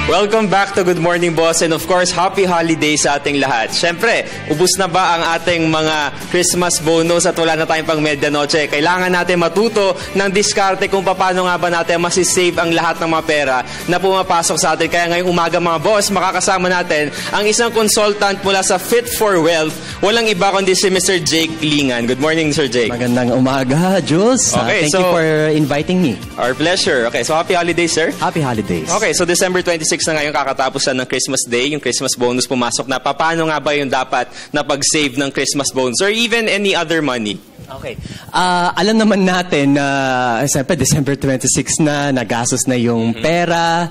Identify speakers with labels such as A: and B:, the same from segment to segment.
A: Welcome back to Good Morning Boss, and of course, happy holidays sa ating lahat. Siyempre, ubus na ba ang ating mga Christmas bonus at wala na tayong pang medianoche? Kailangan natin matuto ng diskarte kung paano nga ba natin masisave ang lahat ng mga pera na pumapasok sa atin. Kaya ngayong umaga mga boss, makakasama natin ang isang consultant mula sa Fit for Wealth. Walang iba kundi si Mr. Jake Lingan. Good morning, Sir Jake.
B: Magandang umaga, Jules.
A: Okay,
B: thank you for inviting me.
A: Our pleasure. Okay, so happy holidays, sir.
B: Happy holidays.
A: Okay, so December 26 na ngayon kakatapos ng Christmas Day, yung Christmas bonus pumasok na. Paano nga ba yung dapat na pag-save ng Christmas bonus or even any other money?
B: Okay. Alam naman natin na siyempre December 26 na, nagastos na yung pera.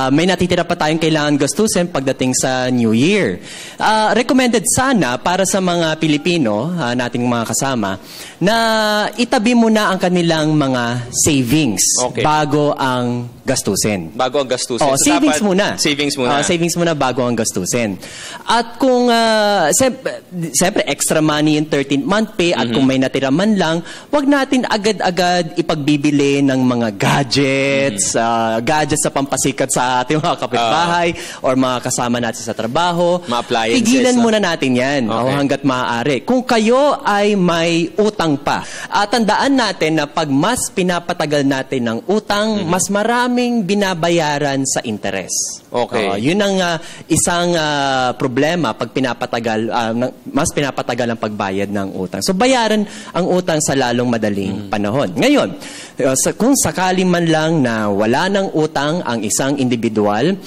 B: May natitira pa tayong kailangan gastusin pagdating sa New Year. Recommended sana para sa mga Pilipino, nating mga kasama, na itabi muna ang kanilang mga savings bago ang gastusin.
A: Bago ang gastusin.
B: So savings muna.
A: Savings muna.
B: Savings muna bago ang gastusin. At kung, siyempre, extra money in 13th month pay at kung may natira man lang, wag natin agad-agad ipagbibili ng mga gadgets, gadgets sa pampasikat sa ating mga kapitbahay or mga kasama natin sa trabaho.
A: Mga appliances.
B: Pigilan muna natin yan hanggat maaari. Kung kayo ay may utang pa, tandaan natin na pag mas pinapatagal natin ng utang, mas maraming binabayaran sa interest.
A: Okay.
B: Yun ang isang problema pag pinapatagal, mas pinapatagal ang pagbayad ng utang. So bayaran ang utang sa lalong madaling panahon. Ngayon, kung sakali man lang na wala ng utang ang isang individual,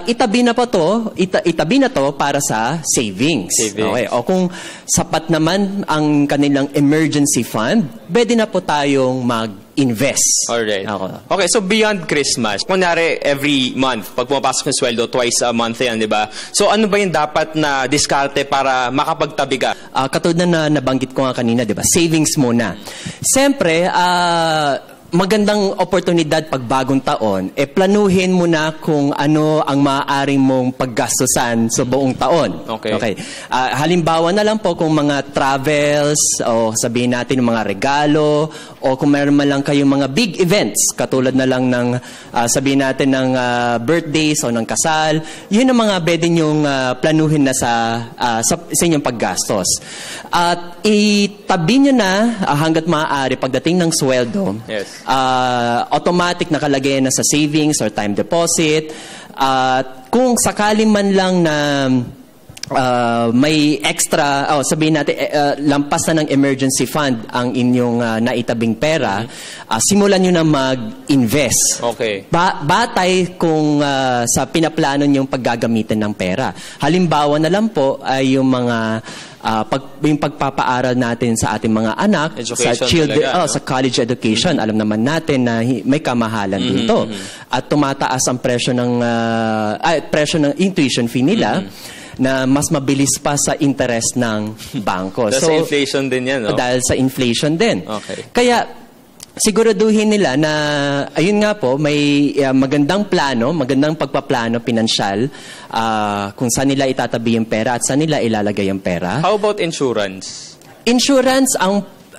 B: itabi na to para sa savings. Okay. O kung sapat naman ang kanilang emergency fund, pwede na po tayong mag-invest.
A: Alright. Okay, so beyond Christmas, kunyari every month, pag pumapasok ng sweldo, twice a month yan, di ba? So ano ba yung dapat na diskarte para makapagtabi ka?
B: Katulad na nabanggit ko nga kanina, di ba? Savings muna. Siyempre, magandang oportunidad pag bagong taon, planuhin mo na kung ano ang maaaring mong paggastusan sa buong taon. Okay. Halimbawa na lang po kung mga travels o sabihin natin mga regalo o kung meron man lang kayong mga big events katulad na lang ng sabihin natin ng birthdays o ng kasal, yun ang mga pwede nyong planuhin na sa inyong paggastos. At itabi nyo na hanggat maaari pagdating ng sweldo.
A: Yes.
B: Automatic nakalagay na sa savings or time deposit. Kung sakali man lang na may extra, sabihin natin, lampas na ng emergency fund ang inyong naitabing pera, simulan nyo na mag-invest.
A: Okay.
B: Batay kung sa pinaplano nyong paggagamitan ng pera. Halimbawa na lang po ay yung mga yung pagpapaaral natin sa ating mga anak, sa college education. Alam naman natin na may kamahalan dito. At tumataas ang presyo ng tuition fee nila na mas mabilis pa sa interest ng bangko.
A: Dahil sa inflation din yan, no?
B: Dahil sa inflation din.
A: Okay.
B: Kaya, siguraduhin nila na, ayun nga po, may magandang plano, magandang pagpaplano pinansyal kung saan nila itatabi yung pera at saan nila ilalagay yung pera.
A: How about insurance?
B: Insurance,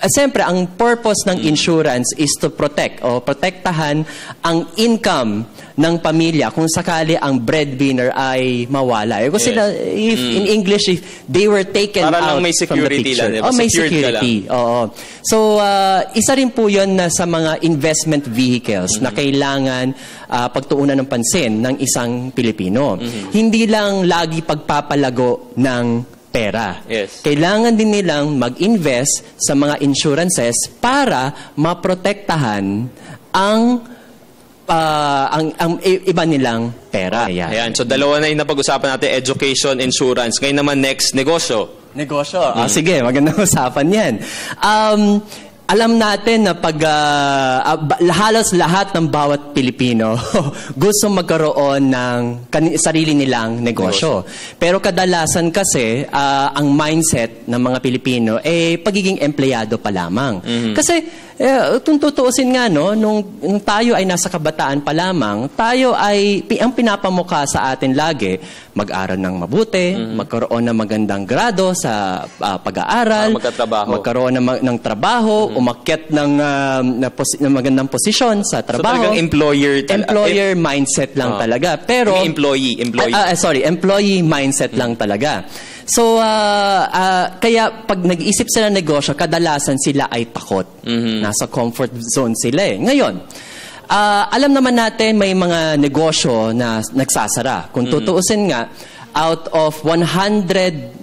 B: siyempre, ang purpose ng insurance is to protect o protektahan ang income ng pamilya kung sakali ang breadwinner ay mawala. Kasi in English, if they were taken
A: para
B: out
A: lang may security
B: from the picture.
A: Lang, diba?
B: May security. Oo. So, isa rin po yun na sa mga investment vehicles na kailangan pagtuunan ng pansin ng isang Pilipino. Hindi lang lagi pagpapalago ng pera.
A: Yes.
B: Kailangan din nilang mag-invest sa mga insurances para maprotektahan ang iba nilang pera.
A: Ayan. So, dalawa na yung napag-usapan natin, education, insurance. Ngayon naman, next, negosyo.
B: Negosyo. Sige, magandang usapan yan. Alam natin na pag halos lahat ng bawat Pilipino gusto magkaroon ng sarili nilang negosyo. Pero kadalasan kasi ang mindset ng mga Pilipino pagiging empleyado pa lamang. Kasi kung tutuusin nga, nung tayo ay nasa kabataan pa lamang, tayo ay ang pinapamukha sa atin lagi, mag-aral ng mabuti, magkaroon ng magandang grado sa pag-aaral, magkaroon ng trabaho, umakyat ng magandang posisyon sa
A: So
B: trabaho.
A: talagang
B: Employer mindset lang talaga. Pero
A: employee.
B: employee mindset lang talaga. So kaya pag nag-isip sila ng negosyo, kadalasan sila ay takot. Nasa comfort zone sila eh. Ngayon, alam naman natin may mga negosyo na nagsasara. Kung tutuusin nga, out of 100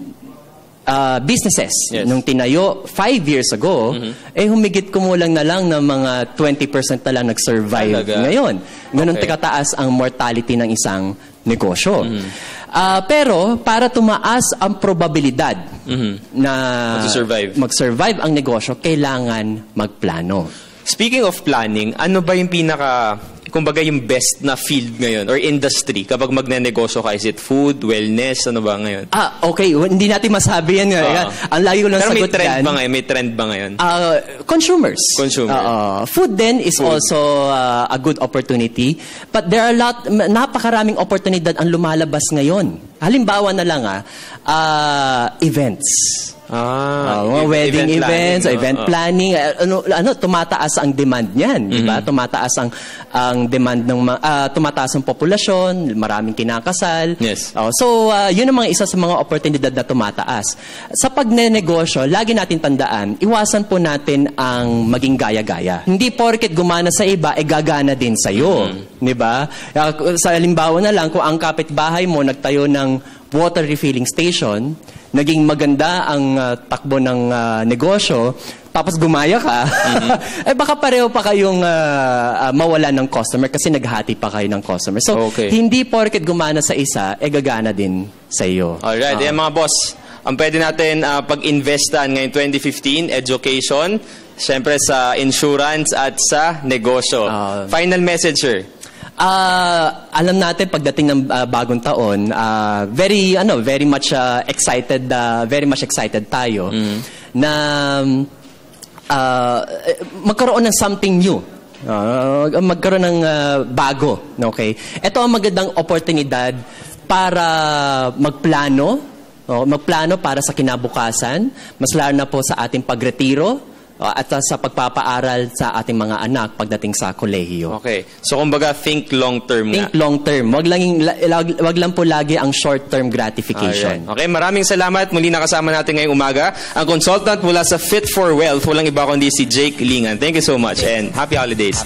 B: businesses nung tinayo 5 years ago, humigit kumulang na lang ng mga 20% na lang nag-survive ngayon. Ganun kataas ang mortality ng isang negosyo. Pero para tumaas ang probabilidad na mag-survive ang negosyo, kailangan magplano.
A: Speaking of planning, ano ba yung kumbaga yung best na field ngayon or industry kapag magnenegosyo ka? Is it food, wellness, ano ba ngayon?
B: Okay. Hindi natin masabi yan. Ang lagi ko lang
A: pero
B: sagot yan.
A: May trend ba ngayon?
B: Consumers. Food din is also a good opportunity. But there are napakaraming oportunidad ang lumalabas ngayon. Halimbawa na lang events. Mga wedding events, event planning, tumataas ang demand niyan, di ba? Tumataas ang demand ng tumataas ang populasyon, maraming kinakasal.
A: Yes.
B: So, yun ang mga isa sa mga oportunidad na tumataas. Sa pagnenegosyo, lagi natin tandaan, iwasan po natin ang maging gaya-gaya. Hindi porket gumana sa iba, gagana din sa iyo, di ba? Sa halimbawa na lang, kung ang kapitbahay mo nagtayo ng water refilling station, naging maganda ang takbo ng negosyo, tapos gumaya ka, baka pareho pa kayong mawala ng customer kasi naghati pa kayo ng customer. So, hindi porket gumana sa isa, gagana din sa iyo.
A: Alright, mga boss, ang pwede natin pag-investan ngayong 2015, education, siyempre sa insurance at sa negosyo. Final message, sir.
B: Alam natin pagdating ng bagong taon, very much excited tayo na magkaroon ng something new. Magkaroon ng bago, okay? Ito ang magandang oportunidad para magplano para sa kinabukasan, mas lalo na po sa ating pagretiro, at sa pagpapaaral sa ating mga anak pagdating sa kolehiyo.
A: Okay. So, kumbaga, think long-term nga.
B: Think long-term. Wag lang po lagi ang short-term gratification.
A: Alright. Okay, maraming salamat. Muli nakasama natin ngayong umaga ang consultant mula sa Fit for Wealth. Walang iba kundi si Jake Lingan. Thank you so much and happy holidays.